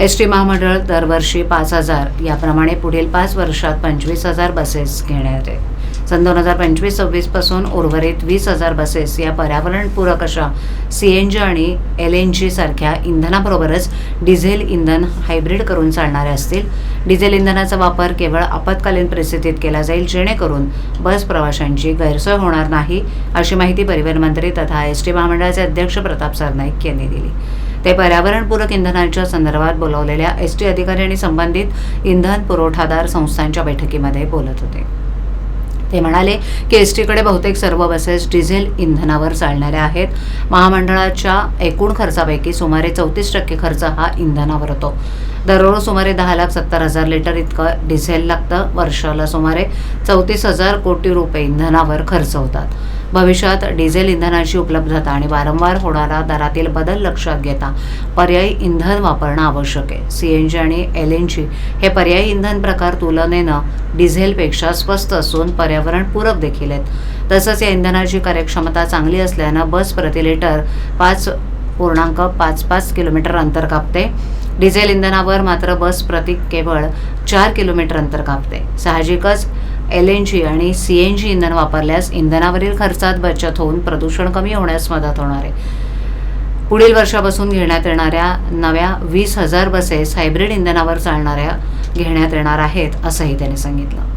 ST महामंडळ दरवर्षी 5,000 याप्रमाणे पुढील 5 वर्षात 25,000 बसेस घेणार आहे. सन 2025-26 पासून उर्वरित 20,000 बसेस या पर्यावरणपूरक अशा CNG आणि LNG सारख्या इंधनाबरोबरच डिझेल इंधन हायब्रिड करून चालणाऱ्या असतील. डिझेल इंधनाचा वापर केवळ आपत्कालीन परिस्थितीत केला जाईल, जेणेकरून बस प्रवाशांची गैरसोय होणार नाही, अशी माहिती परिवहन मंत्री तथा एसटी महामंडळाचे अध्यक्ष प्रताप सरनाईक यांनी दिली. ते पर्यावरणपूरक इंधनाच्या संदर्भात बोलावलेल्या एसटी अधिकारी आणि संबंधित इंधन पुरवठादार संस्थांच्या बैठकीमध्ये बोलत होते. ते म्हणाले की एसटीकडे बहुतेक सर्व बसेस डिझेल इंधनावर चालणाऱ्या आहेत. महामंडळाच्या एकूण खर्चापैकी सुमारे 34% खर्च हा इंधनावर होतो. दररोज सुमारे 10,70,000 लिटर इतकं डिझेल लागतं. वर्षाला सुमारे 34,000 कोटी रुपये इंधनावर खर्च होतात. भविष्यात डिझेल इंधनाची उपलब्धता आणि वारंवार होणारा दरातील बदल लक्षात घेता पर्यायी इंधन वापरणं आवश्यक आहे. CNG आणि LNG हे पर्यायी इंधन प्रकार तुलनेनं डिझेलपेक्षा स्वस्त असून पर्यावरणपूरक देखील आहेत. तसंच या इंधनाची कार्यक्षमता चांगली असल्यानं बस प्रति लिटर 5.55 किलोमीटर अंतर कापते. डिझेल इंधनावर मात्र बस प्रति केवळ 4 किलोमीटर अंतर कापते. साहजिकच LNG आणि CNG इंधन वापरल्यास इंधनावरील खर्चात बचत होऊन प्रदूषण कमी होण्यास मदत होणार आहे. पुढील वर्षापासून घेण्यात येणाऱ्या नव्या 20,000 बसेस हायब्रिड इंधनावर चालणाऱ्या घेण्यात येणार आहेत, असंही त्यांनी सांगितलं.